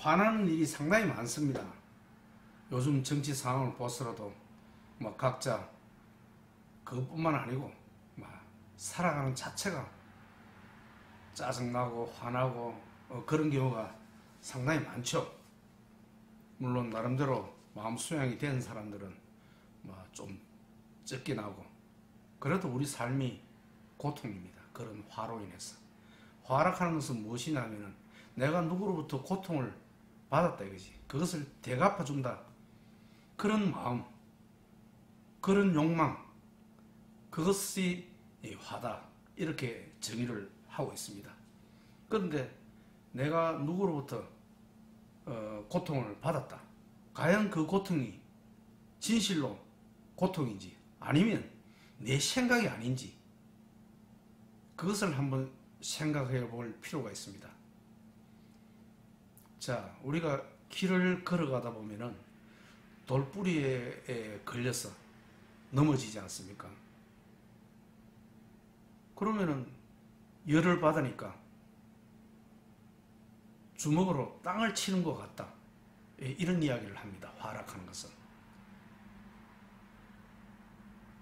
화나는 일이 상당히 많습니다. 요즘 정치 상황을 보더라도 뭐 각자 그것뿐만 아니고 뭐 살아가는 자체가 짜증나고 화나고 그런 경우가 상당히 많죠. 물론 나름대로 마음 수양이 된 사람들은 뭐 좀 적게 나고, 그래도 우리 삶이 고통입니다. 그런 화로 인해서. 화락하는 것은 무엇이냐면은 내가 누구로부터 고통을 받았다 이거지. 그것을 대갚아 준다. 그런 마음, 그런 욕망, 그것이 화다. 이렇게 정의를 하고 있습니다. 그런데 내가 누구로부터 고통을 받았다. 과연 그 고통이 진실로 고통인지 아니면 내 생각이 아닌지, 그것을 한번 생각해 볼 필요가 있습니다. 자, 우리가 길을 걸어가다 보면은 돌뿌리에 걸려서 넘어지지 않습니까? 그러면은 열을 받으니까 주먹으로 땅을 치는 것 같다. 이런 이야기를 합니다. 화락하는 것은.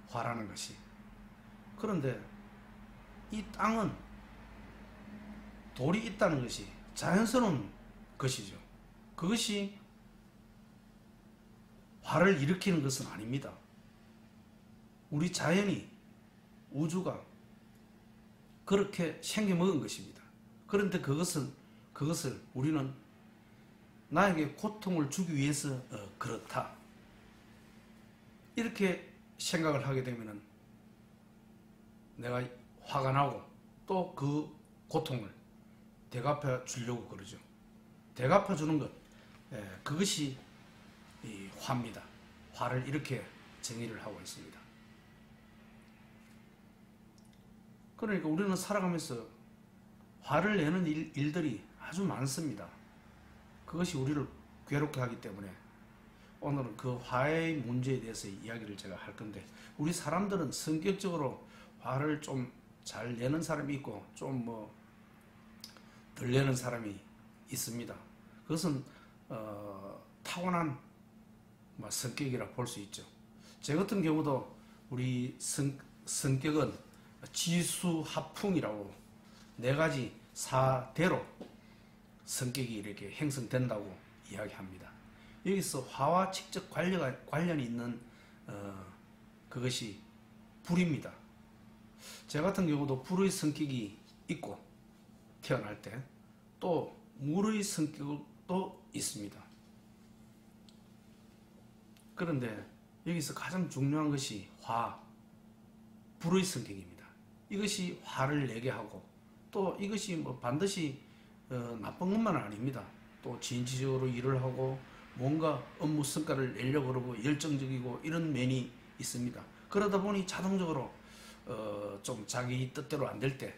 화라는 것이. 그런데 이 땅은 돌이 있다는 것이 자연스러운 것이죠. 그것이 화를 일으키는 것은 아닙니다. 우리 자연이, 우주가 그렇게 생겨먹은 것입니다. 그런데 그것을 우리는 나에게 고통을 주기 위해서 그렇다. 이렇게 생각을 하게 되면은 내가 화가 나고 또 그 고통을 대갚아 주려고 그러죠. 대갚아 주는 것, 그것이 이 화입니다. 화를 이렇게 정의를 하고 있습니다. 그러니까 우리는 살아가면서 화를 내는 일들이 아주 많습니다. 그것이 우리를 괴롭게 하기 때문에 오늘은 그 화의 문제에 대해서 이야기를 제가 할 건데, 우리 사람들은 성격적으로 화를 좀 잘 내는 사람이 있고 좀 덜 내는 사람이 있습니다. 그것은 타고난 성격이라 볼 수 있죠. 제 같은 경우도 우리 성격은 지수합풍이라고 네 가지 사대로 성격이 이렇게 형성된다고 이야기합니다. 여기서 화와 직접 관련이 있는 그것이 불입니다. 제 같은 경우도 불의 성격이 있고 태어날 때 또 물의 성격도 있습니다. 그런데 여기서 가장 중요한 것이 불의 성격입니다. 이것이 화를 내게 하고, 또 이것이 반드시 나쁜 것만은 아닙니다. 또 진취적으로 일을 하고 뭔가 업무 성과를 내려고 그러고 열정적이고 이런 면이 있습니다. 그러다 보니 자동적으로 좀 자기 뜻대로 안 될 때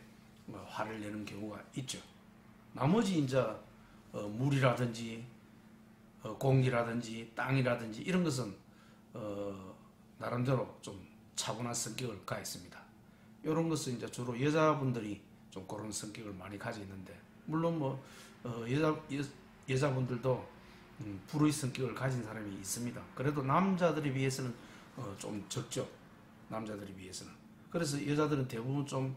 화를 내는 경우가 있죠. 나머지 이제 물이라든지 공기라든지 땅이라든지 이런 것은 나름대로 좀 차분한 성격을 가했습니다. 이런 것은 이제 주로 여자분들이 좀 그런 성격을 많이 가지고 있는데, 물론 여자분들도 불의 성격을 가진 사람이 있습니다. 그래도 남자들에 비해서는 좀 적죠. 남자들에 비해서는. 그래서 여자들은 대부분 좀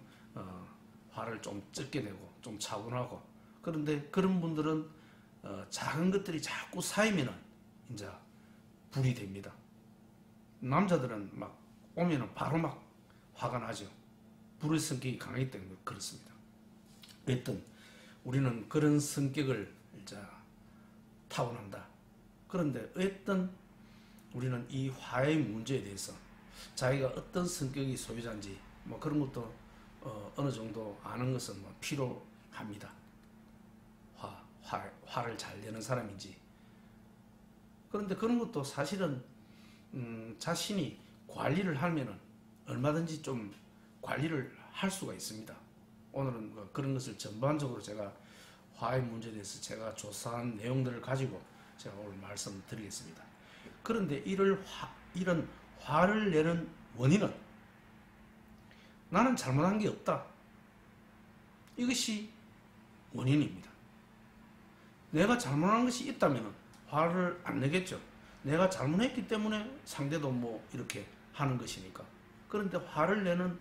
화를 좀 적게 내고 좀 차분하고, 그런데 그런 분들은 작은 것들이 자꾸 쌓이면은 이제 불이 됩니다. 남자들은 막 오면은 바로 막 화가 나죠. 불의 성격이 강하기 때문에 그렇습니다. 어쨌든 우리는 그런 성격을 이제 타고난다. 그런데 어쨌든 우리는 이 화의 문제에 대해서 자기가 어떤 성격이 소유자인지 그런 것도 어느 정도 아는 것은 필요합니다. 화를 잘 내는 사람인지. 그런데 그런 것도 사실은 자신이 관리를 하면은 얼마든지 좀 관리를 할 수가 있습니다. 오늘은 그런 것을 전반적으로 제가 화의 문제에 대해서 제가 조사한 내용들을 가지고 제가 오늘 말씀드리겠습니다. 그런데 이런 화를 내는 원인은 나는 잘못한 게 없다. 이것이 원인입니다. 내가 잘못한 것이 있다면 화를 안 내겠죠. 내가 잘못했기 때문에 상대도 뭐 이렇게 하는 것이니까. 그런데 화를 내는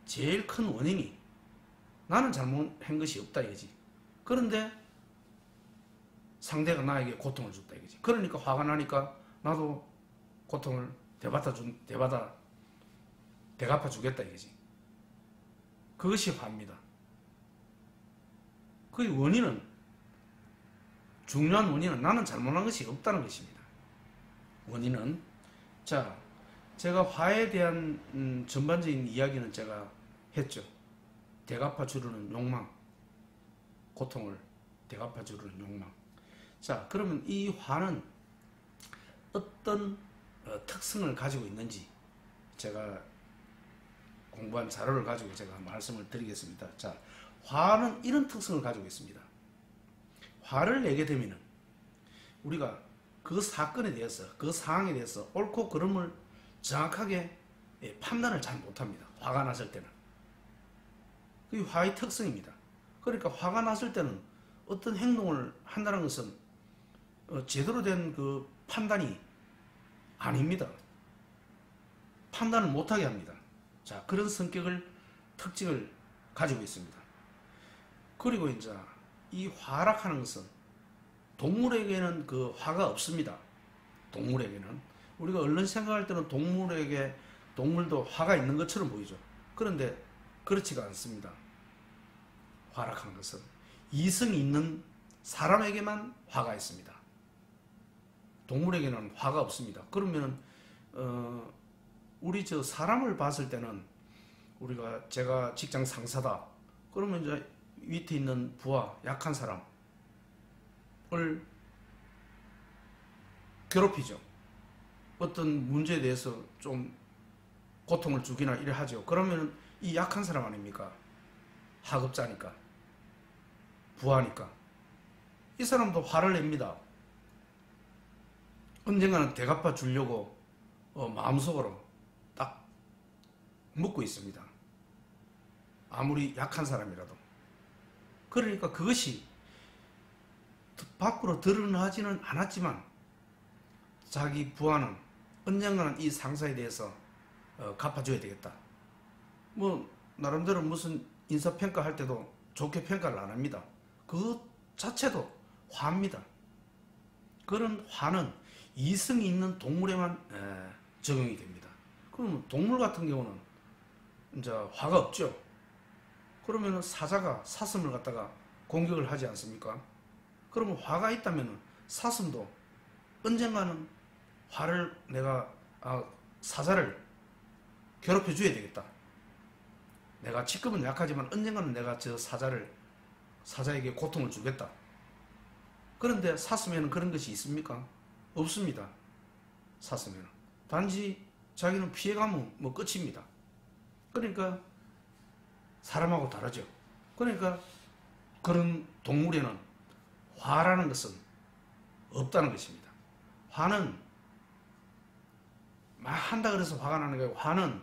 제일 큰 원인이 나는 잘못한 것이 없다 이거지. 그런데 상대가 나에게 고통을 줬다 이거지. 그러니까 화가 나니까 나도 고통을 대갚아 주겠다 이거지. 그것이 화입니다. 그 원인은, 중요한 원인은 나는 잘못한 것이 없다는 것입니다. 원인은, 자, 제가 화에 대한 전반적인 이야기는 제가 했죠. 대갚아 주려는 욕망, 고통을 대갚아 주려는 욕망. 자, 그러면 이 화는 어떤 특성을 가지고 있는지 제가 공부한 자료를 가지고 제가 말씀을 드리겠습니다. 자, 화는 이런 특성을 가지고 있습니다. 화를 내게 되면은 우리가 그 사건에 대해서, 그 상황에 대해서 옳고 그름을 정확하게 판단을 잘 못합니다. 화가 났을 때는. 그게 화의 특성입니다. 그러니까 화가 났을 때는 어떤 행동을 한다는 것은 제대로 된 그 판단이 아닙니다. 판단을 못하게 합니다. 자, 그런 특징을 가지고 있습니다. 그리고 이제 이 화락하는 것은 동물에게는 그 화가 없습니다. 동물에게는. 우리가 얼른 생각할 때는 동물도 화가 있는 것처럼 보이죠. 그런데 그렇지가 않습니다. 화락한 것은 이성이 있는 사람에게만 화가 있습니다. 동물에게는 화가 없습니다. 그러면 우리 사람을 봤을 때는 제가 직장 상사다. 그러면 이제 밑에 있는 부하, 약한 사람을 괴롭히죠. 어떤 문제에 대해서 좀 고통을 주기나 이래 하죠. 그러면 이 약한 사람 아닙니까? 하급자니까, 부하니까. 이 사람도 화를 냅니다. 언젠가는 대갚아 주려고 마음속으로 딱 묻고 있습니다. 아무리 약한 사람이라도. 그러니까 그것이 밖으로 드러나지는 않았지만 자기 부하는 언젠가는 이 상사에 대해서 갚아줘야 되겠다. 뭐 나름대로 무슨 인사평가 할 때도 좋게 평가를 안 합니다. 그 자체도 화입니다. 그런 화는 이성이 있는 동물에만 적용이 됩니다. 그럼 동물 같은 경우는 이제 화가 없죠. 그러면 사자가 사슴을 갖다가 공격을 하지 않습니까? 그러면 화가 있다면 사슴도 언젠가는 내가 사자를 괴롭혀 줘야 되겠다. 내가 지금은 약하지만 언젠가는 내가 저 사자에게 고통을 주겠다. 그런데 사슴에는 그런 것이 있습니까? 없습니다. 사슴에는. 단지 자기는 피해가면 뭐 끝입니다. 그러니까 사람하고 다르죠. 그러니까 그런 동물에는 화라는 것은 없다는 것입니다. 화는 막 한다 그래서 화가 나는 거예요. 화는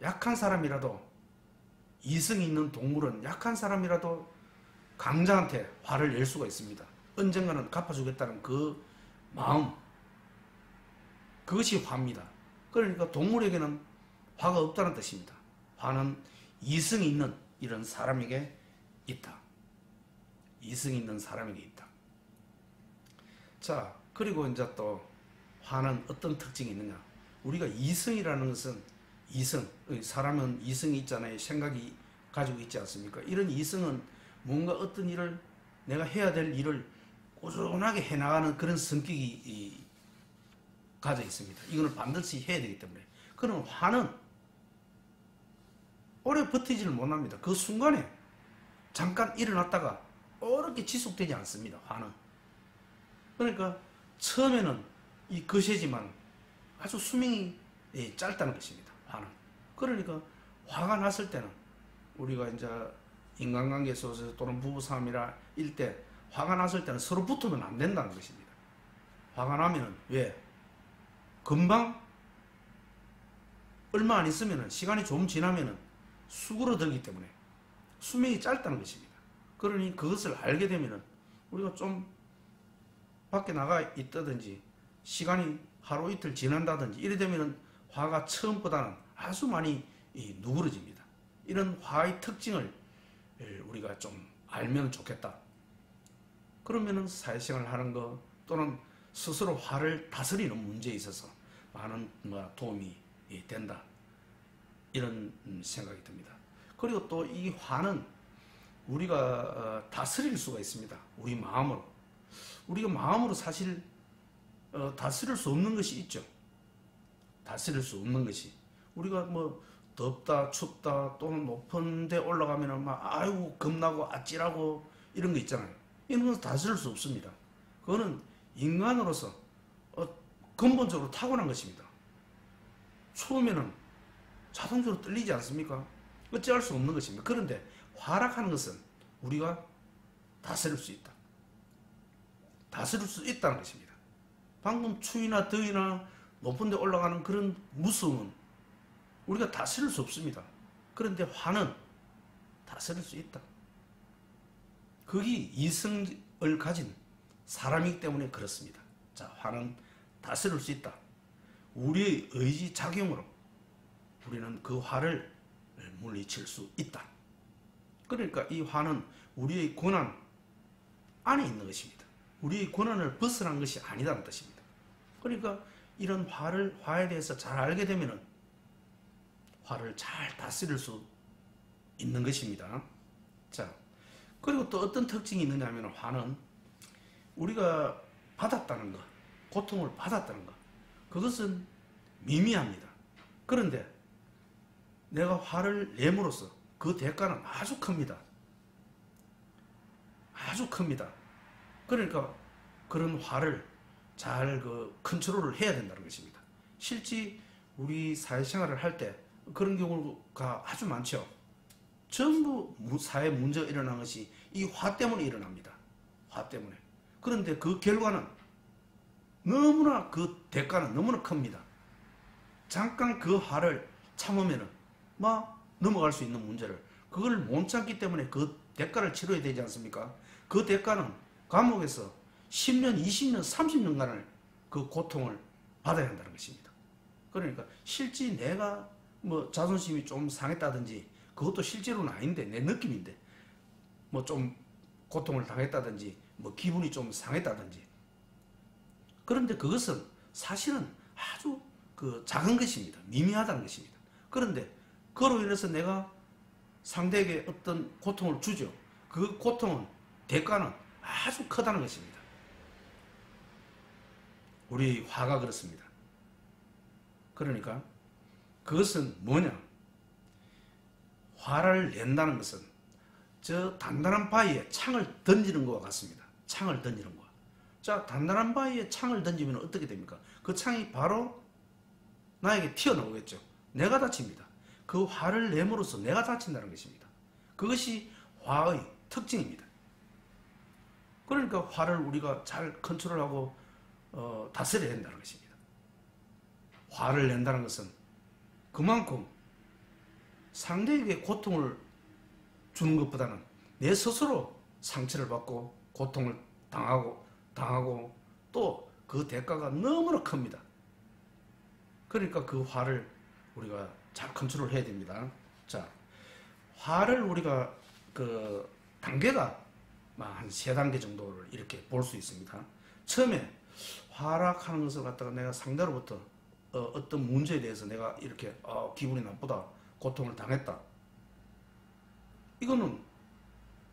약한 사람이라도, 이성이 있는 동물은 약한 사람이라도 강자한테 화를 낼 수가 있습니다. 언젠가는 갚아주겠다는 그 마음, 그것이 화입니다. 그러니까 동물에게는 화가 없다는 뜻입니다. 화는 이성이 있는 이런 사람에게 있다. 이성이 있는 사람에게 있다. 자, 그리고 이제 또 화는 어떤 특징이 있느냐. 우리가 이성이라는 것은 사람은 이성이 있잖아요. 생각이 가지고 있지 않습니까? 이런 이성은 뭔가 어떤 일을, 내가 해야 될 일을 꾸준하게 해나가는 그런 성격이 가져 있습니다. 이거는 반드시 해야 되기 때문에. 그럼 화는 오래 버티지를 못합니다. 그 순간에 잠깐 일어났다가 오래 지속되지 않습니다. 화는. 그러니까 처음에는 이 거세지만 아주 수명이 짧다는 것입니다. 화는. 그러니까 화가 났을 때는 우리가 이제 인간관계 속에서 또는 부부싸움이라 일때 화가 났을 때는 서로 붙으면 안 된다는 것입니다. 화가 나면은 왜? 금방 얼마 안 있으면은, 시간이 좀 지나면은 수그러들기 때문에 수명이 짧다는 것입니다. 그러니 그것을 알게 되면은 우리가 좀 밖에 나가 있다든지 시간이 하루 이틀 지난다든지 이래 되면은 화가 처음보다는 아주 많이 누그러집니다. 이런 화의 특징을 우리가 좀 알면 좋겠다. 그러면은 사회생활을 하는 거 또는 스스로 화를 다스리는 문제에 있어서 많은 도움이 된다. 이런 생각이 듭니다. 그리고 또 이 화는 우리가 다스릴 수가 있습니다. 우리 마음으로. 우리가 마음으로 사실 다스릴 수 없는 것이 있죠. 다스릴 수 없는 것이. 우리가 뭐 덥다 춥다 또는 높은 데 올라가면은 막 아이고 겁나고 아찔하고 이런 거 있잖아요. 이런 건 다스릴 수 없습니다. 그거는 인간으로서 근본적으로 타고난 것입니다. 추우면은 자동적으로 떨리지 않습니까? 어찌할 수 없는 것입니다. 그런데 화락하는 것은 우리가 다스릴 수 있다. 다스릴 수 있다는 것입니다. 방금 추위나 더위나 높은 데 올라가는 그런 무서움은 우리가 다스릴 수 없습니다. 그런데 화는 다스릴 수 있다. 그게 이성을 가진 사람이기 때문에 그렇습니다. 자, 화는 다스릴 수 있다. 우리의 의지 작용으로 우리는 그 화를 물리칠 수 있다. 그러니까 이 화는 우리의 권한 안에 있는 것입니다. 우리의 권한을 벗어난 것이 아니다는 뜻입니다. 그러니까 이런 화에 대해서 잘 알게 되면은 화를 잘 다스릴 수 있는 것입니다. 자, 그리고 또 어떤 특징이 있느냐 하면 화는 우리가 받았다는 것, 고통을 받았다는 것, 그것은 미미합니다. 그런데 내가 화를 내므로써 그 대가는 아주 큽니다. 아주 큽니다. 그러니까 그런 화를 잘 컨트롤을 해야 된다는 것입니다. 실제 우리 사회생활을 할 때 그런 경우가 아주 많죠. 전부 사회 문제가 일어난 것이 이 화 때문에 일어납니다. 화 때문에. 그런데 그 결과는 너무나 그 대가는 너무나 큽니다. 잠깐 그 화를 참으면은 막 넘어갈 수 있는 문제를 그걸 못 참기 때문에 그 대가를 치러야 되지 않습니까? 그 대가는 감옥에서 10년, 20년, 30년간을 그 고통을 받아야 한다는 것입니다. 그러니까 실제 내가 뭐 자존심이 좀 상했다든지 그것도 실제로는 아닌데 내 느낌인데 뭐 좀 고통을 당했다든지 뭐 기분이 좀 상했다든지 그런데 그것은 사실은 아주 작은 것입니다. 미미하다는 것입니다. 그런데 그로 인해서 내가 상대에게 어떤 고통을 주죠. 그 고통은 대가는 아주 크다는 것입니다. 우리 화가 그렇습니다. 그러니까 그것은 뭐냐? 화를 낸다는 것은 저 단단한 바위에 창을 던지는 것과 같습니다. 창을 던지는 것. 자, 단단한 바위에 창을 던지면 어떻게 됩니까? 그 창이 바로 나에게 튀어나오겠죠. 내가 다칩니다. 그 화를 내므로써 내가 다친다는 것입니다. 그것이 화의 특징입니다. 그러니까 화를 우리가 잘 컨트롤하고 다스려야 된다는 것입니다. 화를 낸다는 것은 그만큼 상대에게 고통을 주는 것보다는 내 스스로 상처를 받고 고통을 당하고 또 그 대가가 너무나 큽니다. 그러니까 그 화를 우리가 잘 컨트롤 해야 됩니다. 자, 화를 우리가 단계가 한 3단계 정도를 이렇게 볼 수 있습니다. 처음에 화락하는 것을 갖다가 내가 상대로부터 어떤 문제에 대해서 내가 이렇게 기분이 나쁘다, 고통을 당했다. 이거는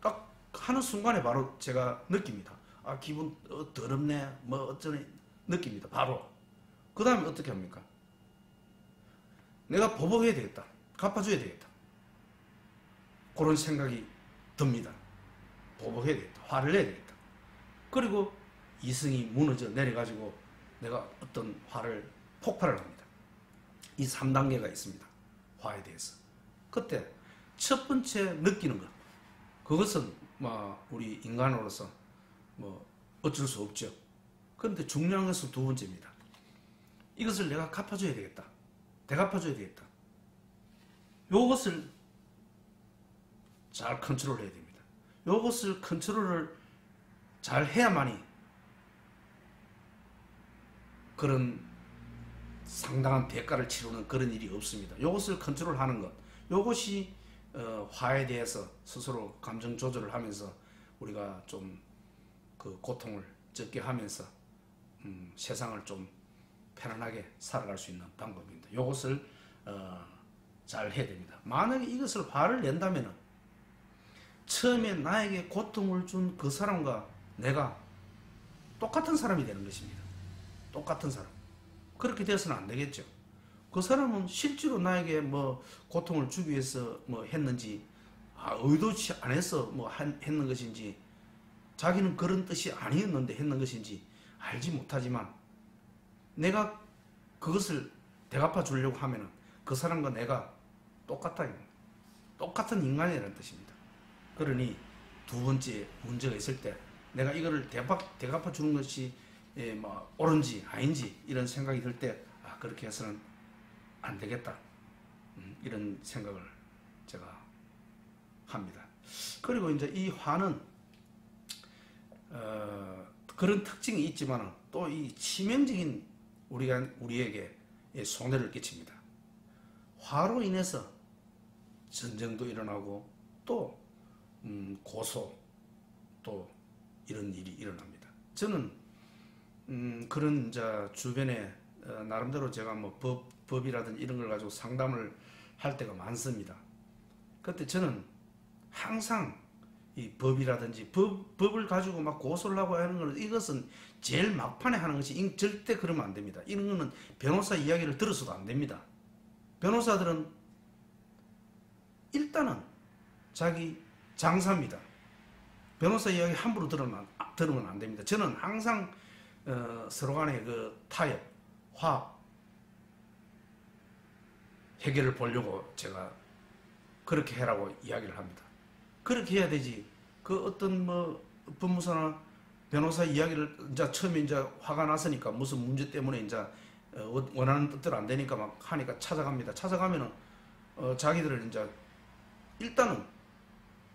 딱 하는 순간에 바로 제가 느낍니다. 기분 더럽네, 뭐 어쩌네 느낍니다. 바로. 그 다음에 어떻게 합니까? 내가 보복해야 되겠다. 갚아줘야 되겠다. 그런 생각이 듭니다. 보복해야 되겠다. 화를 내야 되겠다. 그리고 이성이 무너져 내려가지고 내가 어떤 화를 폭발을 합니다. 이 3단계가 있습니다. 화에 대해서. 그때 첫 번째 느끼는 것. 그것은 우리 인간으로서 어쩔 수 없죠. 그런데 중요한 것은 두 번째입니다. 이것을 내가 갚아줘야 되겠다. 대갚아줘야 되겠다. 요것을 잘 컨트롤 해야 됩니다. 요것을 컨트롤을 잘 해야만이 그런 상당한 대가를 치르는 그런 일이 없습니다. 이것을 컨트롤하는 것, 이것이 화에 대해서 스스로 감정 조절을 하면서 우리가 좀 그 고통을 적게 하면서 세상을 좀 편안하게 살아갈 수 있는 방법입니다. 이것을 잘 해야 됩니다. 만약에 이것을 화를 낸다면 처음에 나에게 고통을 준 그 사람과 내가 똑같은 사람이 되는 것입니다. 똑같은 사람. 그렇게 되어서는 안 되겠죠. 그 사람은 실제로 나에게 뭐 고통을 주기 위해서 뭐 했는지, 의도치 안 해서 뭐 했는 것인지, 자기는 그런 뜻이 아니었는데 했는 것인지 알지 못하지만, 내가 그것을 대갚아 주려고 하면은 그 사람과 내가 똑같다. 똑같은 인간이라는 뜻입니다. 그러니 두 번째 문제가 있을 때 내가 이거를 대갚아 주는 것이 뭐 옳은지 아닌지 이런 생각이 들 때 그렇게 해서는 안 되겠다. 이런 생각을 제가 합니다. 그리고 이제 이 화는 그런 특징이 있지만 또 이 치명적인 우리에게 손해를 끼칩니다. 화로 인해서 전쟁도 일어나고 또 고소 또 이런 일이 일어납니다. 저는 그런 이제 주변에 나름대로 제가 뭐 법이라든지 이런 걸 가지고 상담을 할 때가 많습니다. 그때 저는 항상 이 법이라든지 법을 가지고 막 고소를 하고 하는 건 이것은 제일 막판에 하는 것이 절대 그러면 안 됩니다. 이런 거는 변호사 이야기를 들어서도 안 됩니다. 변호사들은 일단은 자기 장사입니다. 변호사 이야기 함부로 들으면 안 됩니다. 저는 항상 서로 간의 그 타협, 화합, 해결을 보려고 제가 그렇게 해라고 이야기를 합니다. 그렇게 해야 되지. 그 어떤 뭐 법무사나 변호사 이야기를 이제 처음에 이제 화가 났으니까 무슨 문제 때문에 이제 원하는 뜻대로 안 되니까 막 하니까 찾아갑니다. 찾아가면은 자기들을 이제 일단은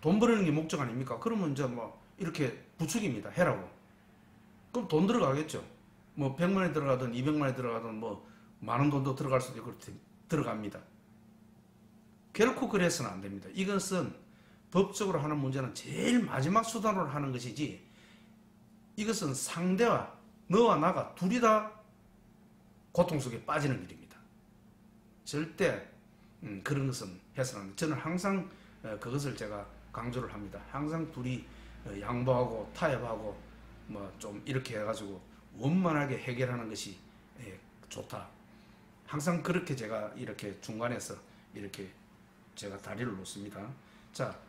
돈 버는 게 목적 아닙니까? 그러면 이제 뭐 이렇게 부추깁니다. 해라고. 그럼 돈 들어가겠죠. 뭐 100만 원이 들어가든 200만 원이 들어가든 뭐 많은 돈도 들어갈 수도 있고 들어갑니다. 결코 그래서는 안 됩니다. 이것은 법적으로 하는 문제는 제일 마지막 수단으로 하는 것이지, 이것은 상대와 너와 나가 둘이 다 고통 속에 빠지는 일입니다. 절대 그런 것은 해서는 안 됩니다. 저는 항상 그것을 제가 강조를 합니다. 항상 둘이 양보하고 타협하고 뭐 좀 이렇게 해가지고 원만하게 해결하는 것이 좋다. 항상 그렇게 제가 이렇게 중간에서 이렇게 제가 다리를 놓습니다. 자,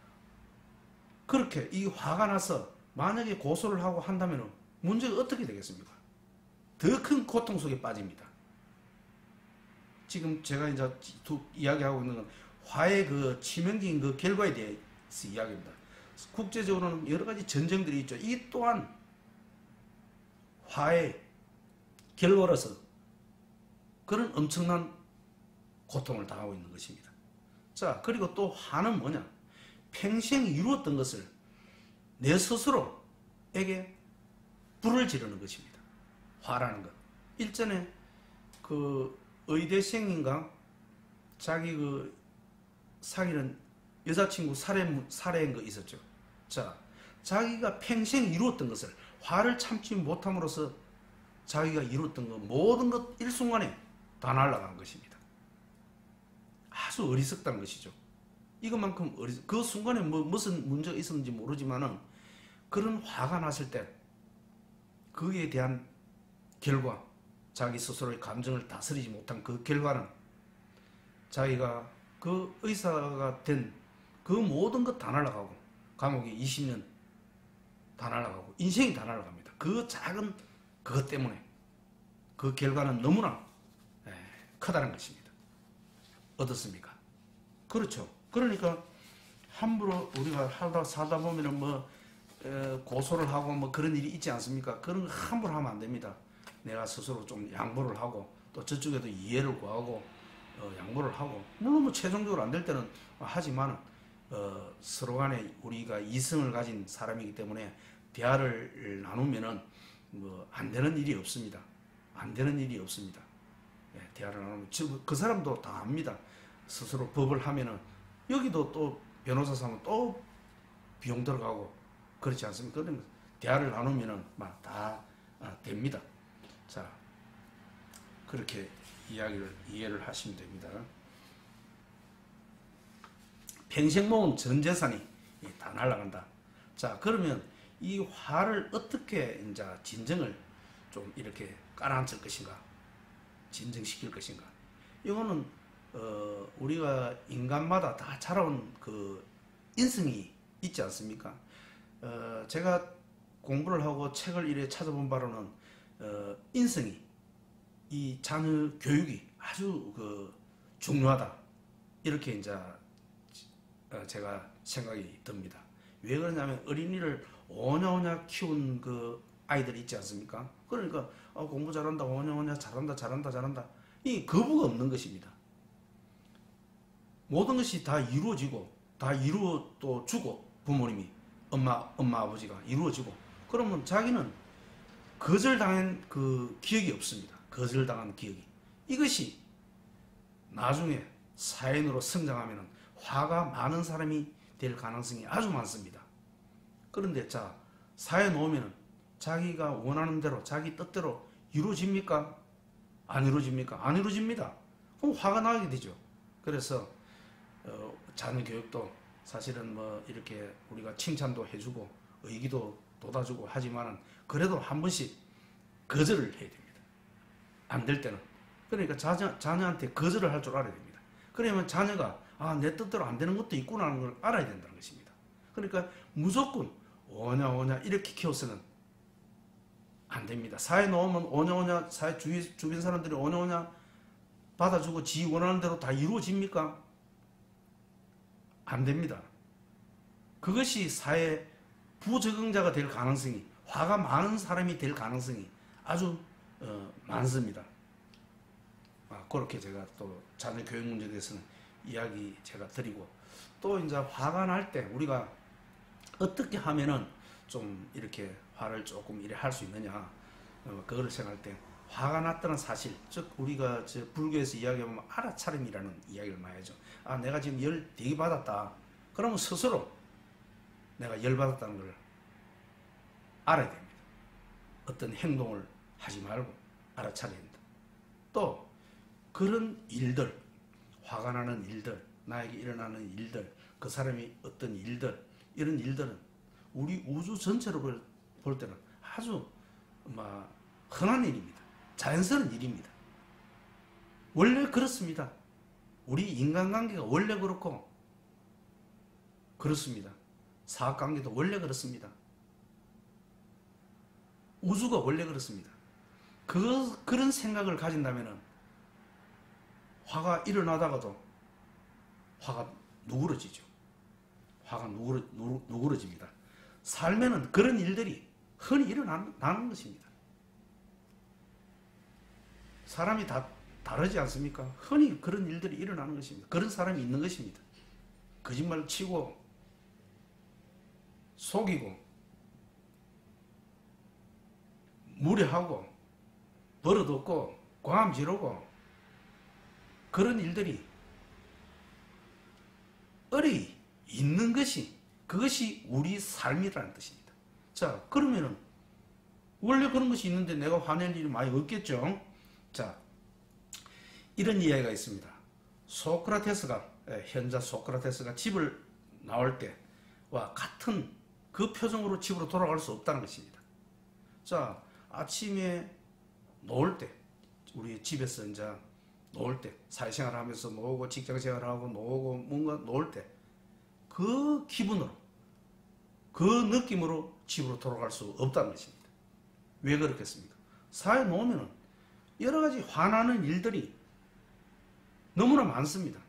그렇게 이 화가 나서 만약에 고소를 하고 한다면 문제가 어떻게 되겠습니까? 더 큰 고통 속에 빠집니다. 지금 제가 이제 이야기하고 있는 건 화의 그 치명적인 그 결과에 대해서 이야기입니다. 국제적으로는 여러 가지 전쟁들이 있죠. 이 또한 화의 결과로서 그런 엄청난 고통을 당하고 있는 것입니다. 자, 그리고 또 화는 뭐냐? 평생 이루었던 것을 내 스스로에게 불을 지르는 것입니다. 화라는 것. 일전에 그 의대생인가 자기 그 사귀는 여자친구 살해한 거 있었죠. 자, 자기가 평생 이루었던 것을 화를 참지 못함으로써 자기가 이루었던 것 모든 것 일순간에 다 날아간 것입니다. 아주 어리석다는 것이죠. 이것만큼 그 순간에 무슨 문제가 있었는지 모르지만은 그런 화가 났을 때 거기에 대한 결과, 자기 스스로의 감정을 다스리지 못한 그 결과는 자기가 그 의사가 된 그 모든 것 다 날아가고 감옥에 20년 다 날아가고 인생이 다 날아갑니다. 그 작은 그것 때문에 그 결과는 너무나 크다는 것입니다. 어떻습니까? 그렇죠. 그러니까 함부로 우리가 살다 보면은 뭐 고소를 하고 뭐 그런 일이 있지 않습니까? 그런 거 함부로 하면 안 됩니다. 내가 스스로 좀 양보를 하고 또 저쪽에도 이해를 구하고 양보를 하고, 물론 뭐 최종적으로 안 될 때는 하지만 서로 간에 우리가 이성을 가진 사람이기 때문에 대화를 나누면은 뭐 안 되는 일이 없습니다. 안 되는 일이 없습니다. 예, 대화를 나누면 그 사람도 다 압니다. 스스로 법을 하면은 여기도 또 변호사 사면 또 비용 들어가고 그렇지 않습니까? 그러면 대화를 나누면은 막 다 됩니다. 자, 그렇게 이해를 하시면 됩니다. 평생 모은 전 재산이 다 날아간다. 자, 그러면 이 화를 어떻게 이제 진정을 좀 이렇게 깔아앉힐 것인가, 진정시킬 것인가. 이거는 우리가 인간마다 다 자라온 그 인성이 있지 않습니까? 제가 공부를 하고 책을 이래 찾아본 바로는 인성이 이 자녀 교육이 아주 그 중요하다 이렇게 이제 제가 생각이 듭니다. 왜 그러냐면 어린이를 오냐오냐 키운 그 아이들 있지 않습니까? 그러니까 공부 잘한다, 오냐오냐 잘한다 이 거부가 없는 것입니다. 모든 것이 다 이루어지고 다 이루어 또 주고 부모님이 엄마 아버지가 이루어지고 그러면 자기는 거절당한 그 기억이 없습니다. 거절당한 기억이. 이것이 나중에 사인으로 성장하면 화가 많은 사람이 될 가능성이 아주 많습니다. 그런데 자, 사회 놓으면 자기가 원하는 대로 자기 뜻대로 이루어집니까? 안 이루어집니까? 안 이루어집니다. 그럼 화가 나게 되죠. 그래서 자녀 교육도 사실은 뭐 이렇게 우리가 칭찬도 해주고 의기도 돋아주고 하지만은 그래도 한 번씩 거절을 해야 됩니다. 안 될 때는. 그러니까 자녀한테 거절을 할 줄 알아야 됩니다. 그러면 자녀가 내 뜻대로 안 되는 것도 있구나 하는 걸 알아야 된다는 것입니다. 그러니까 무조건 오냐 이렇게 키워서는 안 됩니다. 사회 놓으면 오냐 사회 주변 사람들이 오냐 받아주고 지 원하는 대로 다 이루어집니까? 안 됩니다. 그것이 사회 부적응자가 될 가능성이, 화가 많은 사람이 될 가능성이 아주 많습니다. 그렇게 제가 또 자녀 교육 문제에 대해서는 이야기 제가 드리고, 또 이제 화가 날 때 우리가 어떻게 하면은 좀 이렇게 화를 조금 이래 할 수 있느냐, 그거를 생각할 때 화가 났다는 사실, 즉 우리가 불교에서 이야기하면 알아차림이라는 이야기를 많이 하죠. 내가 지금 열 되게 받았다. 그러면 스스로 내가 열 받았다는 걸 알아야 됩니다. 어떤 행동을 하지 말고 알아차려야 됩니다. 또 그런 일들, 화가 나는 일들, 나에게 일어나는 일들, 그 사람이 어떤 일들, 이런 일들은 우리 우주 전체로 볼 때는 아주 흔한 일입니다. 자연스러운 일입니다. 원래 그렇습니다. 우리 인간관계가 원래 그렇고 그렇습니다. 사학관계도 원래 그렇습니다. 우주가 원래 그렇습니다. 그런 생각을 가진다면 화가 일어나다가도 화가 누그러지죠. 화가 누그러집니다. 삶에는 그런 일들이 흔히 일어나는 것입니다. 사람이 다 다르지 않습니까? 흔히 그런 일들이 일어나는 것입니다. 그런 사람이 있는 것입니다. 거짓말 치고 속이고 무례하고 버릇없고 광암 지르고 그런 일들이 있는 것이, 그것이 우리 삶이라는 뜻입니다. 자, 그러면은 원래 그런 것이 있는데 내가 화낼 일이 많이 없겠죠? 자, 이런 이야기가 있습니다. 현자 소크라테스가 집을 나올 때와 같은 그 표정으로 집으로 돌아갈 수 없다는 것입니다. 자, 아침에 놓을 때, 우리 집에서 이제 놓을 때, 사회생활 하면서 놓고 직장생활하고 놓고 뭔가 놓을 때, 그 기분으로, 그 느낌으로 집으로 돌아갈 수 없다는 것입니다. 왜 그렇겠습니까? 사회에 놓으면 여러 가지 화나는 일들이 너무나 많습니다.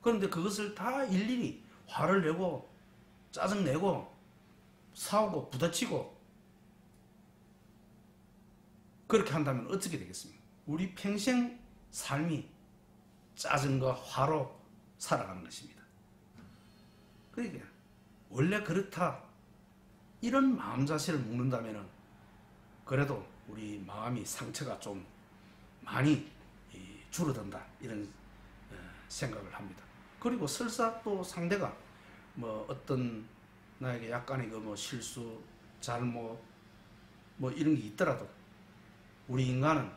그런데 그것을 다 일일이 화를 내고 짜증내고 싸우고 부딪히고 그렇게 한다면 어떻게 되겠습니까? 우리 평생 삶이 짜증과 화로 살아가는 것입니다. 그러니까 원래 그렇다, 이런 마음 자세를 묵는다면 그래도 우리 마음이 상처가 좀 많이 줄어든다 이런 생각을 합니다. 그리고 설사 또 상대가 뭐 어떤 나에게 약간의 그 뭐 실수, 잘못 뭐 이런 게 있더라도 우리 인간은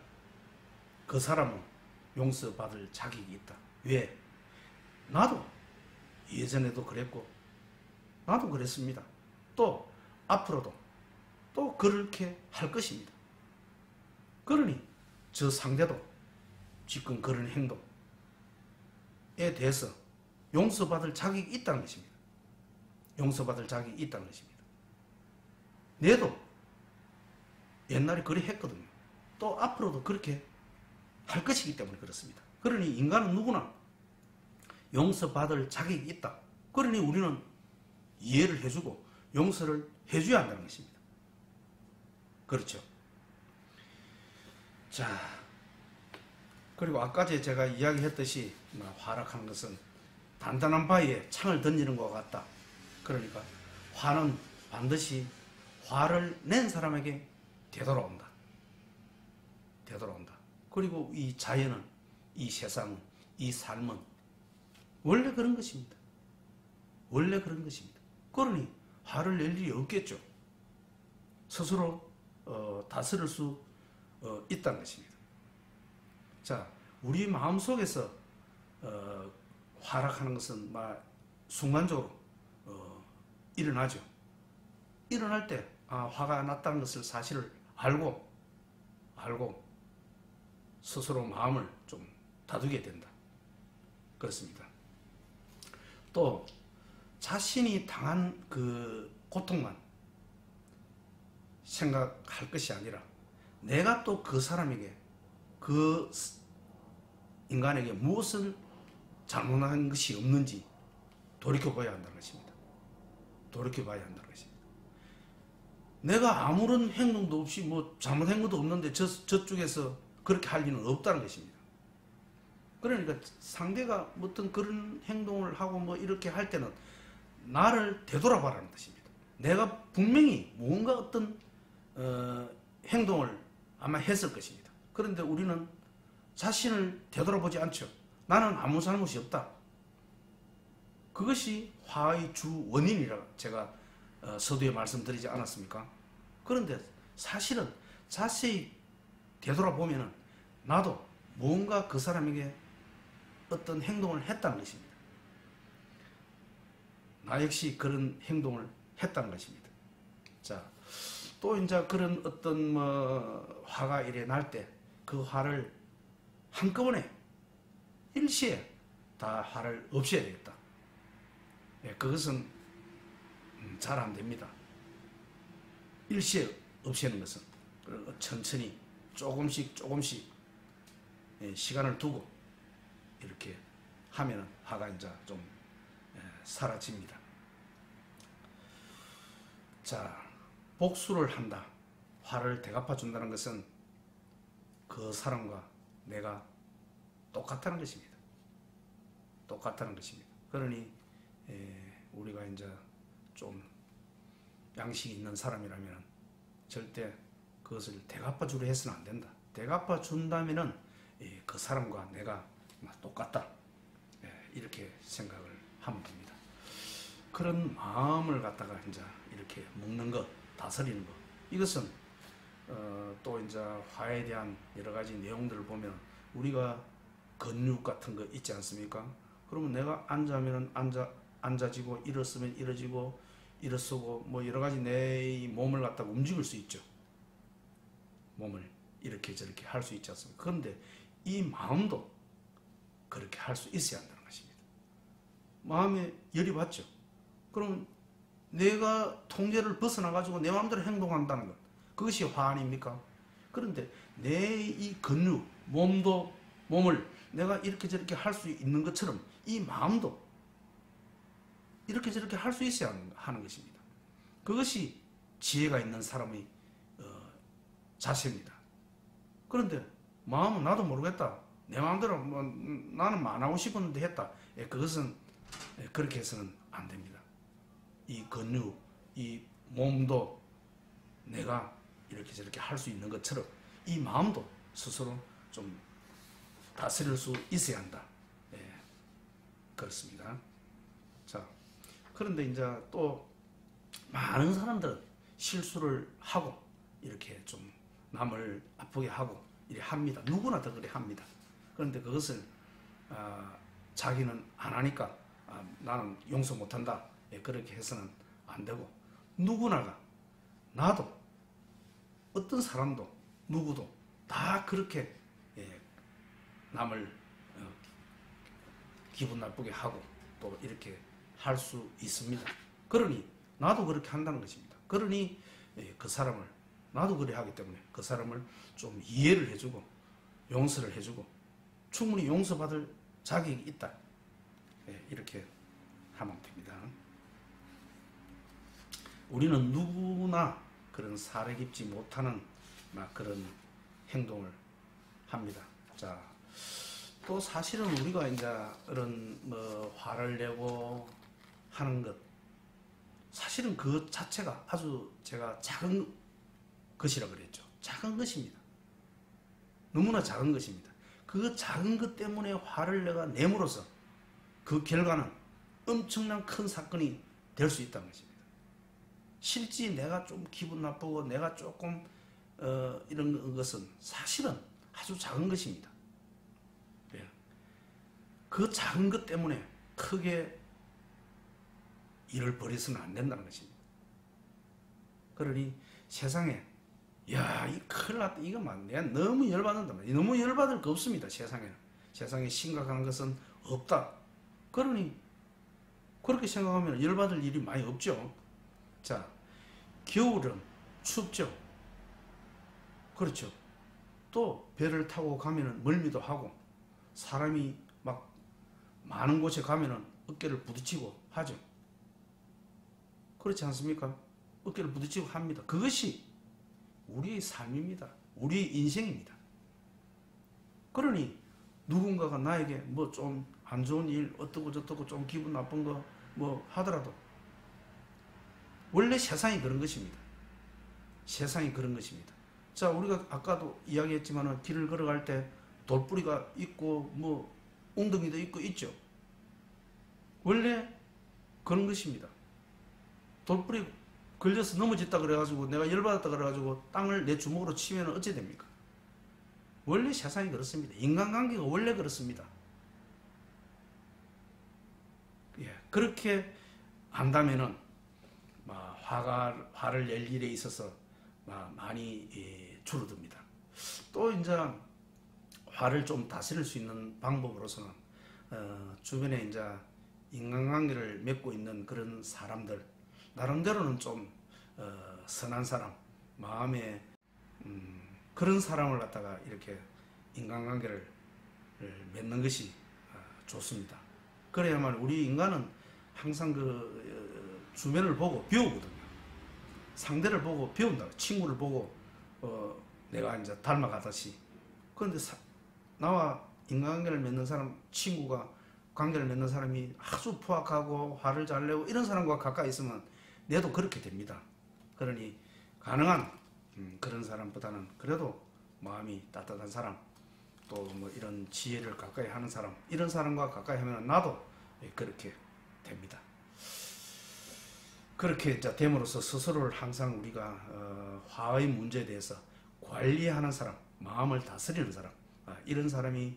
그 사람은 용서받을 자격이 있다. 왜? 나도 예전에도 그랬고 나도 그랬습니다. 또 앞으로도 또 그렇게 할 것입니다. 그러니 저 상대도 지금 그런 행동에 대해서 용서받을 자격이 있다는 것입니다. 용서받을 자격이 있다는 것입니다. 내도 옛날에 그리 했거든요. 또 앞으로도 그렇게 할 것이기 때문에 그렇습니다. 그러니 인간은 누구나 용서받을 자격이 있다. 그러니 우리는 이해를 해주고 용서를 해줘야 한다는 것입니다. 그렇죠. 자, 그리고 아까 제가 이야기했듯이 화락하는 것은 단단한 바위에 창을 던지는 것과 같다. 그러니까 화는 반드시 화를 낸 사람에게 되돌아온다. 되돌아온다. 그리고 이 자연은, 이 세상은, 이 삶은 원래 그런 것입니다. 원래 그런 것입니다. 그러니 화를 낼 일이 없겠죠. 스스로 다스릴 수 있다는 것입니다. 자, 우리 마음속에서 화락하는 것은 순간적으로 일어나죠. 일어날 때 화가 났다는 것을 사실을 알고 스스로 마음을 좀 다두게 된다. 그렇습니다. 또 자신이 당한 그 고통만 생각할 것이 아니라 내가 또 그 사람에게 그 인간에게 무엇을 잘못한 것이 없는지 돌이켜봐야 한다는 것입니다. 돌이켜봐야 한다는 것입니다. 내가 아무런 행동도 없이 뭐 잘못한 것도 없는데 저쪽에서 그렇게 할 리는 없다는 것입니다. 그러니까 상대가 어떤 그런 행동을 하고 뭐 이렇게 할 때는 나를 되돌아봐라는 뜻입니다. 내가 분명히 뭔가 어떤 행동을 아마 했을 것입니다. 그런데 우리는 자신을 되돌아보지 않죠. 나는 아무 잘못이 없다. 그것이 화의 주 원인이라 제가 서두에 말씀드리지 않았습니까? 그런데 사실은 자세히 되돌아보면은 나도 뭔가 그 사람에게 어떤 행동을 했다는 것입니다. 나 역시 그런 행동을 했다는 것입니다. 자, 또 이제 그런 어떤 화가 이래 날 때 그 화를 한꺼번에 일시에 다 화를 없애야 되겠다. 예, 그것은 잘 안 됩니다. 일시에 없애는 것은 천천히 조금씩 시간을 두고 이렇게 하면은 화가 이제 좀 사라집니다. 자, 복수를 한다. 화를 되갚아 준다는 것은 그 사람과 내가 똑같다는 것입니다. 똑같다는 것입니다. 그러니 우리가 이제 좀 양식이 있는 사람이라면 절대 그것을 되갚아 주려 해서는 안 된다. 되갚아 준다면은 그 사람과 내가 똑같다. 이렇게 생각을 하면 됩니다. 그런 마음을 갖다가 이제 이렇게 먹는 것, 다스리는 것, 이것은 또 이제 화에 대한 여러 가지 내용들을 보면 우리가 근육 같은 거 있지 않습니까? 그러면 내가 앉으면 앉아지고 일었으면 일어지고 일어서고 뭐 여러 가지 내 몸을 갖다가 움직일 수 있죠. 몸을 이렇게 저렇게 할 수 있지 않습니까? 그런데 이 마음도 그렇게 할 수 있어야 한다는 것입니다. 마음에 열이 받죠. 그러면 내가 통제를 벗어나가지고 내 마음대로 행동한다는 것, 그것이 화 아닙니까? 그런데 내 이 근육, 몸을 내가 이렇게 저렇게 할 수 있는 것처럼 이 마음도 이렇게 저렇게 할 수 있어야 하는 것입니다. 그것이 지혜가 있는 사람의 자세입니다. 그런데 마음은 나도 모르겠다. 내 마음대로 나는 안 하고 싶었는데 했다. 그것은 그렇게 해서는 안 됩니다. 이 근육, 이 몸도 내가 이렇게 저렇게 할 수 있는 것처럼 이 마음도 스스로 좀 다스릴 수 있어야 한다. 예, 그렇습니다. 자, 그런데 이제 또 많은 사람들은 실수를 하고 이렇게 좀 남을 아프게 하고 이래 합니다. 누구나 다 그래 합니다. 그런데 그것을 자기는 안 하니까 나는 용서 못한다. 예, 그렇게 해서는 안 되고, 누구나가, 나도, 어떤 사람도 누구도 다 그렇게 남을 기분 나쁘게 하고 또 이렇게 할 수 있습니다. 그러니 나도 그렇게 한다는 것입니다. 그러니 그 사람을, 나도 그래 하기 때문에 그 사람을 좀 이해를 해주고 용서를 해주고 충분히 용서받을 자격이 있다. 이렇게 하면 됩니다. 우리는 누구나 그런 사려 깊지 못하는 그런 행동을 합니다. 자, 또 사실은 우리가 이제 이런 화를 내고 하는 것, 사실은 그 자체가 아주 제가 작은 것이라 그랬죠. 작은 것입니다. 너무나 작은 것입니다. 그 작은 것 때문에 화를 내가 내므로써 그 결과는 엄청난 큰 사건이 될 수 있다는 것입니다. 실제 내가 좀 기분 나쁘고 내가 조금 이런 것은 사실은 아주 작은 것입니다. 그 작은 것 때문에 크게 일을 벌여서는 안 된다는 것입니다. 그러니 세상에 야, 이 큰일 났다. 이거 내가 너무 열받는다. 너무 열받을 거 없습니다. 세상에는. 세상에 심각한 것은 없다. 그러니 그렇게 생각하면 열받을 일이 많이 없죠. 자, 겨울은 춥죠. 그렇죠. 또 배를 타고 가면은 멀미도 하고 사람이 막 많은 곳에 가면은 어깨를 부딪히고 하죠. 그렇지 않습니까? 어깨를 부딪히고 합니다. 그것이 우리의 삶입니다. 우리의 인생입니다. 그러니 누군가가 나에게 뭐 좀 안 좋은 일 어떠고 저떠고 좀 기분 나쁜 거 뭐 하더라도 원래 세상이 그런 것입니다. 세상이 그런 것입니다. 자, 우리가 아까도 이야기했지만 길을 걸어갈 때 돌뿌리가 있고 뭐 웅덩이도 있고 있죠. 원래 그런 것입니다. 돌뿌리 걸려서 넘어졌다 그래가지고 내가 열받았다 그래가지고 땅을 내 주먹으로 치면 어찌 됩니까? 원래 세상이 그렇습니다. 인간관계가 원래 그렇습니다. 예, 그렇게 한다면은 화를 낼 일에 있어서 많이 줄어듭니다. 또 이제 화를 좀 다스릴 수 있는 방법으로서는 주변에 이제 인간관계를 맺고 있는 그런 사람들, 나름대로는 좀 선한 사람, 마음에 그런 사람을 갖다가 이렇게 인간관계를 맺는 것이 좋습니다. 그래야만 우리 인간은 항상 그 주변을 보고 배우거든요. 상대를 보고 배운다. 친구를 보고 내가 이제 닮아가듯이. 그런데 나와 인간관계를 맺는 사람, 친구가 관계를 맺는 사람이 아주 포악하고 화를 잘 내고 이런 사람과 가까이 있으면 내도 그렇게 됩니다. 그러니 가능한 그런 사람보다는 그래도 마음이 따뜻한 사람, 또 뭐 이런 지혜를 가까이 하는 사람, 이런 사람과 가까이 하면 나도 그렇게 됩니다. 그렇게 이제 됨으로써 스스로를 항상 우리가 화의 문제에 대해서 관리하는 사람, 마음을 다스리는 사람, 이런 사람이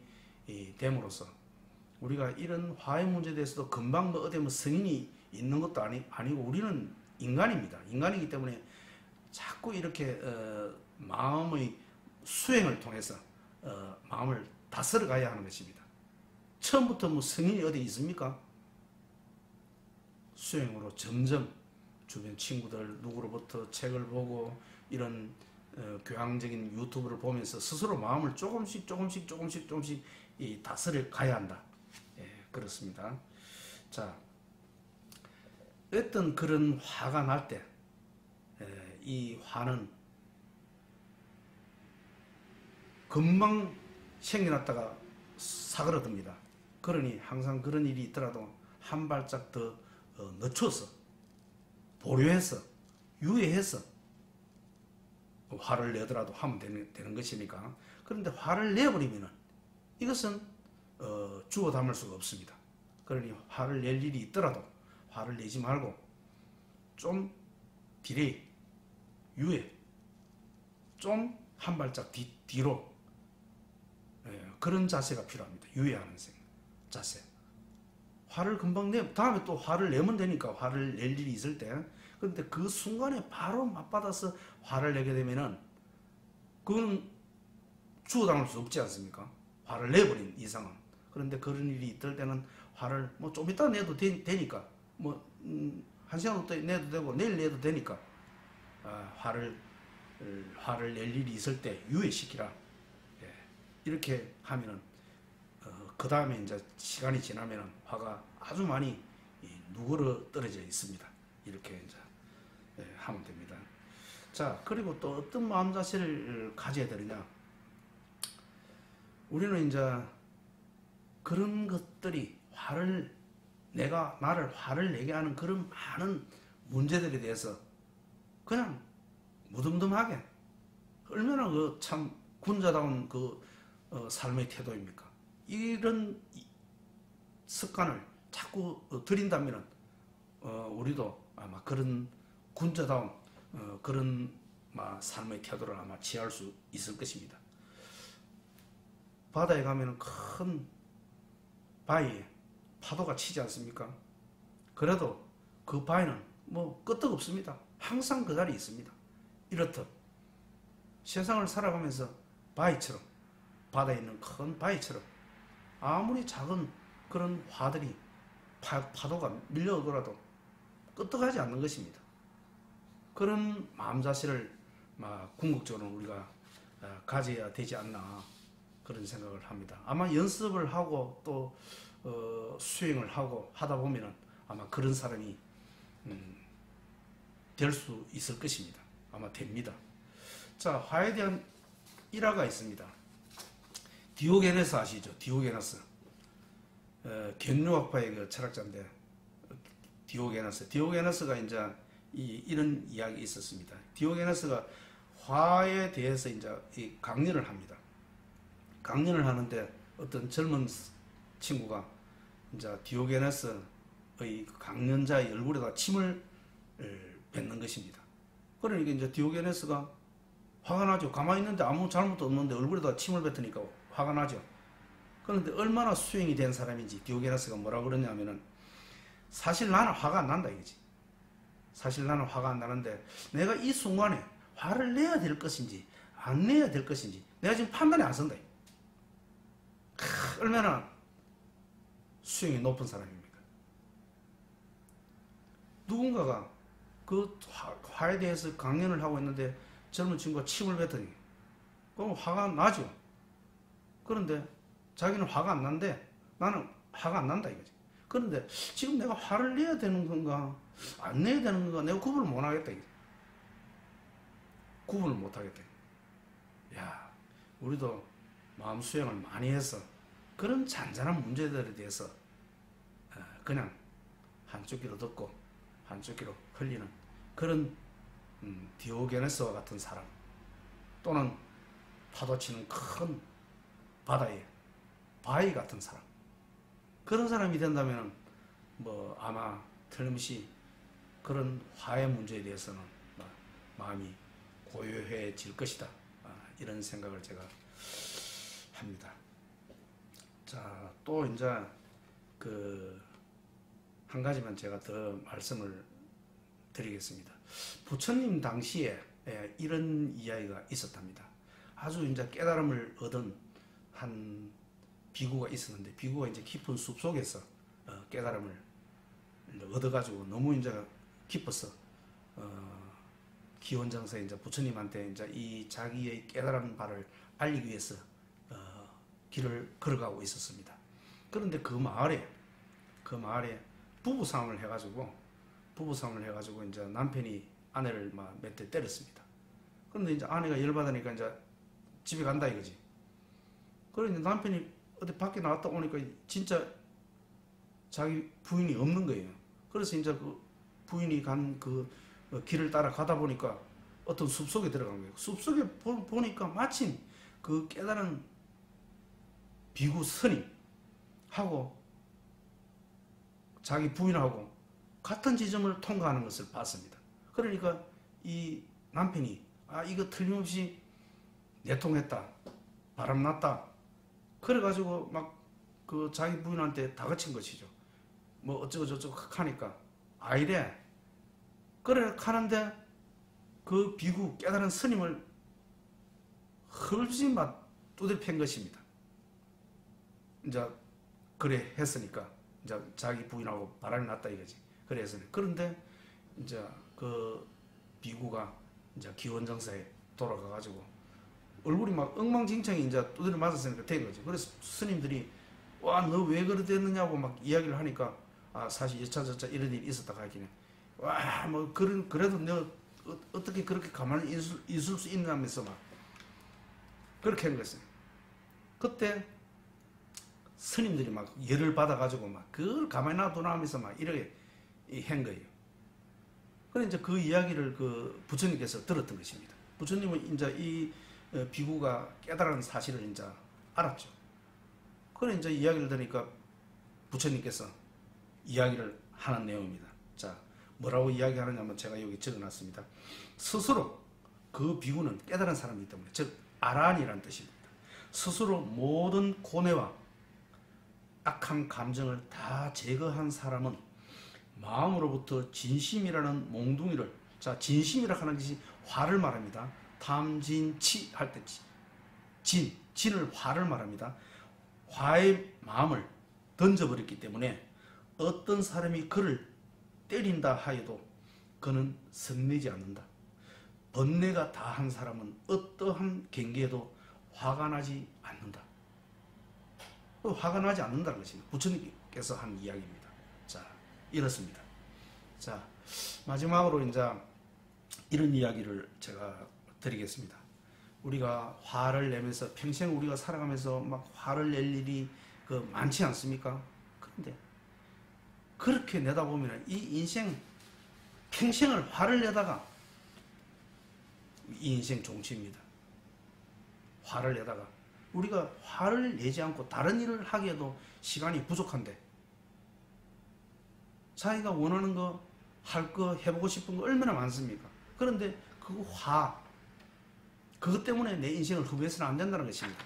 됨으로써 우리가 이런 화의 문제에 대해서도 금방 뭐 어디 뭐 성인이 있는 것도 아니고 우리는 인간입니다. 인간이기 때문에 자꾸 이렇게 마음의 수행을 통해서 마음을 다스려 가야 하는 것입니다. 처음부터 뭐 성인이 어디 있습니까? 수행으로 점점 주변 친구들 누구로부터 책을 보고 이런 교양적인 유튜브를 보면서 스스로 마음을 조금씩 다스려 가야 한다. 예, 그렇습니다. 자, 어떤 그런 화가 날 때 이 화는 금방 생겨났다가 사그러듭니다. 그러니 항상 그런 일이 있더라도 한 발짝 더 늦춰서 보류해서 유예해서 화를 내더라도 하면 되는 것이니까 그런데 화를 내버리면은 이것은 주워 담을 수가 없습니다. 그러니 화를 낼 일이 있더라도 화를 내지 말고 좀 딜레이, 유예, 좀 한 발짝 뒤로, 그런 자세가 필요합니다. 유예하는 자세. 화를 금방 다음에 또 화를 내면 되니까, 화를 낼 일이 있을 때. 그런데 그 순간에 바로 맞받아서 화를 내게 되면은 그건 주워 담을 수 없지 않습니까? 화를 내버린 이상은. 그런데 그런 일이 있을 때는 화를 뭐 좀 이따 내도 되니까, 뭐 한 시간 후에 내도 되고 내일 내도 되니까, 화를 낼 일이 있을 때 유예시키라. 예, 이렇게 하면은 그 다음에 이제 시간이 지나면은 화가 아주 많이 누그러 떨어져 있습니다. 이렇게 이제 하면 됩니다. 자, 그리고 또 어떤 마음 자세를 가져야 되느냐? 우리는 이제 그런 것들이 나를 화를 내게 하는 그런 많은 문제들에 대해서 그냥 무덤덤하게, 얼마나 그 참 군자다운 그 삶의 태도입니까? 이런 습관을 자꾸 들인다면 우리도 아마 그런 군자다운 그런 삶의 태도를 아마 취할 수 있을 것입니다. 바다에 가면 큰 바위에 파도가 치지 않습니까? 그래도 그 바위는 뭐 끄떡없습니다. 항상 그 자리에 있습니다. 이렇듯 세상을 살아가면서 바위처럼, 바다에 있는 큰 바위처럼 아무리 작은 그런 화들이 파도가 밀려오더라도 끄떡하지 않는 것입니다. 그런 마음 자세를 궁극적으로 우리가 가져야 되지 않나, 그런 생각을 합니다. 아마 연습을 하고 또 수행을 하고 하다 보면은 아마 그런 사람이 될 수 있을 것입니다. 아마 됩니다. 자, 화에 대한 일화가 있습니다. 디오게네스 아시죠? 디오게네스. 견류학파의 그 철학자인데, 디오게네스가 이제 이런 이야기 있었습니다. 디오게네스가 화에 대해서 이제 강연을 합니다. 강연을 하는데 어떤 젊은 친구가 이제 디오게네스의 강연자의 얼굴에다 침을 뱉는 것입니다. 그러니까 이제 디오게네스가 화가 나죠. 가만히 있는데 아무 잘못도 없는데 얼굴에다 침을 뱉으니까 화가 나죠. 그런데 얼마나 수행이 된 사람인지 디오게네스가 뭐라 그러냐면은, 사실 나는 화가 안 난다 이거지. 사실 나는 화가 안 나는데 내가 이 순간에 화를 내야 될 것인지 안 내야 될 것인지 내가 지금 판단이 안 선다. 얼마나 수행이 높은 사람입니까? 누군가가 그 화에 대해서 강연을 하고 있는데 젊은 친구가 침을 뱉더니 그럼 화가 나죠. 그런데 자기는 화가 안 난데 나는 화가 안 난다 이거지. 그런데 지금 내가 화를 내야 되는 건가 안 내야 되는 건가 내가 구분을 못 하겠다 이거지. 구분을 못 하겠다. 야, 우리도 마음 수행을 많이 해서 그런 잔잔한 문제들에 대해서 그냥 한쪽 귀로 듣고 한쪽 귀로 흘리는 그런 디오게네스와 같은 사람, 또는 파도치는 큰 바다에 바위 같은 사람, 그런 사람이 된다면 뭐 아마 틀림없이 그런 화해 문제에 대해서는 마음이 고요해질 것이다, 이런 생각을 제가 합니다. 자, 또 이제 한 가지만 제가 더 말씀을 드리겠습니다. 부처님 당시에 이런 이야기가 있었답니다. 아주 이제 깨달음을 얻은 한 비구가 있었는데, 비구가 이제 깊은 숲 속에서 깨달음을 얻어가지고 너무 이제 기뻐서 기원장사에 이제 부처님한테 이제 이 자기의 깨달은 바를 알리기 위해서 길을 걸어가고 있었습니다. 그런데 그 마을에 부부싸움을 해가지고 이제 남편이 아내를 몇 대 때렸습니다. 그런데 이제 아내가 열받으니까 이제 집에 간다 이거지. 그런데 남편이 어디 밖에 나갔다 오니까 진짜 자기 부인이 없는 거예요. 그래서 이제 그 부인이 간 그 길을 따라 가다 보니까 어떤 숲속에 들어간 거예요. 숲속에 보니까 마침 그 깨달은 비구 스님하고 자기 부인하고 같은 지점을 통과하는 것을 봤습니다. 그러니까 이 남편이 이거 틀림없이 내통했다, 바람났다, 그래가지고 막 그 자기 부인한테 다그친 것이죠. 뭐 어쩌고 저쩌고 하니까 이래. 그래 하는데 그 비구 깨달은 스님을 헐지 막 두들 팬 것입니다. 이제 그래 했으니까 이제 자기 부인하고 바람이 났다 이거지. 그래서 그런데 이제 그 비구가 이제 기원정사에 돌아가가지고 얼굴이 막 엉망진창이 이제 두드려 맞았으니까 된 거지. 그래서 스님들이 와, 너 왜 그래 됐느냐고 막 이야기를 하니까 사실 여차저차 이런 일이 있었다 하기는 와, 뭐 그래도 너 어떻게 그렇게 가만히 있을 수 있냐면서 막 그렇게 한 거였어요. 그때 스님들이 막 열을 받아가지고 막 그걸 가만히 놔두나 하면서 막 이렇게 한 거예요. 그래 이제 그 이야기를 그 부처님께서 들었던 것입니다. 부처님은 이제 이 비구가 깨달은 사실을 이제 알았죠. 그래 이제 이야기를 들으니까 부처님께서 이야기를 하는 내용입니다. 자, 뭐라고 이야기하느냐면 제가 여기 적어놨습니다. 스스로 그 비구는 깨달은 사람이기 때문에, 즉 아란이라는 뜻입니다. 스스로 모든 고뇌와 악한 감정을 다 제거한 사람은 마음으로부터 진심이라는 몽둥이를, 자, 진심이라 하는 것이 화를 말합니다. 탐진치 할 때 진을 화를 말합니다. 화의 마음을 던져버렸기 때문에 어떤 사람이 그를 때린다 하여도 그는 성내지 않는다. 번뇌가 다한 사람은 어떠한 경계에도 화가 나지 않는다. 화가 나지 않는다는 것입니다. 부처님께서 한 이야기입니다. 자, 이렇습니다. 자, 마지막으로 이제 이런 이야기를 제가 드리겠습니다. 우리가 화를 내면서 평생 우리가 살아가면서 막 화를 낼 일이 많지 않습니까? 그런데 그렇게 내다 보면 이 인생 평생을 화를 내다가 이 인생 종치입니다. 화를 내다가 우리가 화를 내지 않고 다른 일을 하기에도 시간이 부족한데 자기가 원하는 거, 할 거, 해보고 싶은 거 얼마나 많습니까? 그런데 그 그것 때문에 내 인생을 후회해서는 안 된다는 것입니다.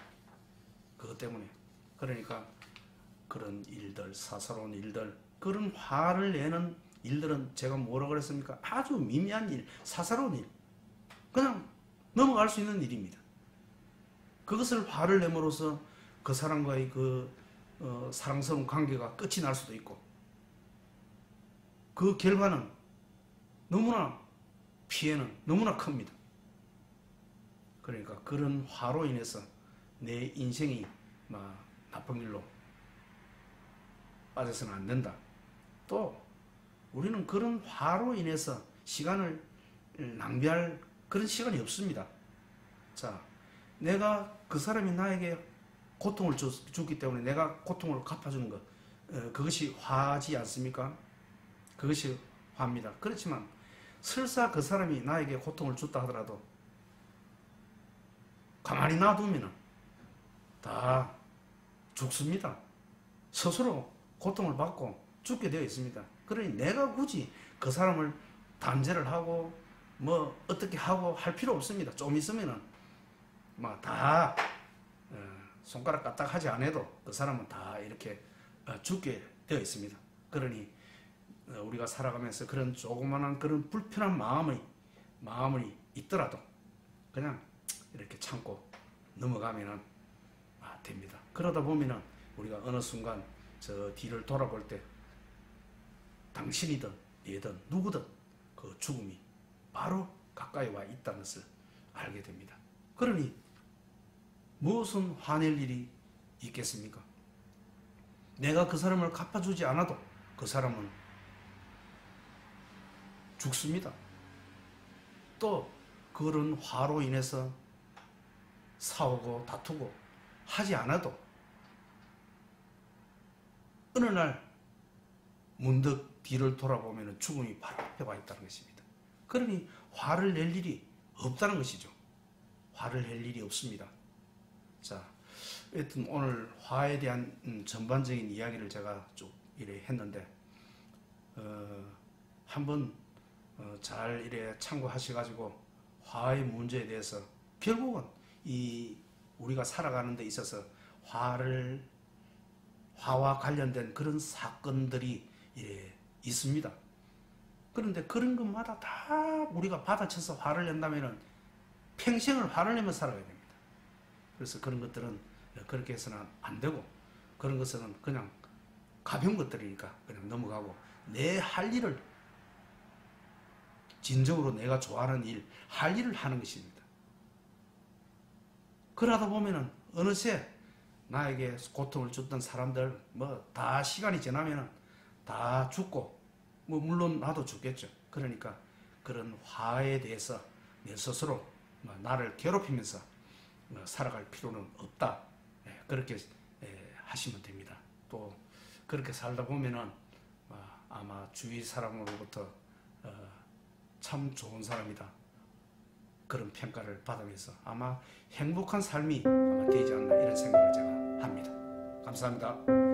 그것 때문에. 그러니까 그런 일들, 사사로운 일들, 그런 화를 내는 일들은 제가 뭐라고 그랬습니까? 아주 미미한 일, 사사로운 일. 그냥 넘어갈 수 있는 일입니다. 그것을 화를 내므로써 그 사람과의 사랑스러운 관계가 끝이 날 수도 있고, 그 결과는 너무나 피해는 너무나 큽니다. 그러니까 그런 화로 인해서 내 인생이 나쁜 일로 빠져서는 안 된다. 또 우리는 그런 화로 인해서 시간을 낭비할 그런 시간이 없습니다. 자, 내가 그 사람이 나에게 고통을 줬기 때문에 내가 고통을 갚아주는 것, 그것이 화지 않습니까? 그것이 화입니다. 그렇지만 설사 그 사람이 나에게 고통을 줬다 하더라도 가만히 놔두면 다 죽습니다. 스스로 고통을 받고 죽게 되어 있습니다. 그러니 내가 굳이 그 사람을 단죄를 하고 뭐 어떻게 하고 할 필요 없습니다. 좀 있으면은 다 손가락 까딱 하지 않아도 그 사람은 다 이렇게 죽게 되어 있습니다. 그러니 우리가 살아가면서 그런 조그마한 그런 불편한 마음이 있더라도 그냥 이렇게 참고 넘어가면 됩니다. 그러다 보면 우리가 어느 순간 저 뒤를 돌아볼 때 당신이든 얘든 누구든 그 죽음이 바로 가까이 와 있다는 것을 알게 됩니다. 그러니 무슨 화낼 일이 있겠습니까? 내가 그 사람을 갚아주지 않아도 그 사람은 죽습니다. 또 그런 화로 인해서 싸우고 다투고 하지 않아도 어느 날 문득 뒤를 돌아보면 죽음이 바로 앞에 와 있다는 것입니다. 그러니 화를 낼 일이 없다는 것이죠. 화를 낼 일이 없습니다. 자, 하여튼 오늘 화에 대한 전반적인 이야기를 제가 쭉 이래 했는데 한번 잘 이래 참고하셔가지고 화의 문제에 대해서 결국은 이 우리가 살아가는 데 있어서 화와 관련된 그런 사건들이 이래 있습니다. 그런데 그런 것마다 다 우리가 받아쳐서 화를 낸다면은 평생을 화를 내며 살아야 됩니다. 그래서 그런 것들은 그렇게 해서는 안 되고, 그런 것은 그냥 가벼운 것들이니까 그냥 넘어가고, 내 할 일을, 진정으로 내가 좋아하는 일, 할 일을 하는 것입니다. 그러다 보면은 어느새 나에게 고통을 줬던 사람들 다 시간이 지나면은 다 죽고, 물론 나도 죽겠죠. 그러니까 그런 화에 대해서 내 스스로 나를 괴롭히면서 살아갈 필요는 없다. 그렇게 하시면 됩니다. 또 그렇게 살다 보면은 아마 주위 사람으로부터 참 좋은 사람이다, 그런 평가를 받으면서 아마 행복한 삶이 아마 되지 않나, 이런 생각을 제가 합니다. 감사합니다.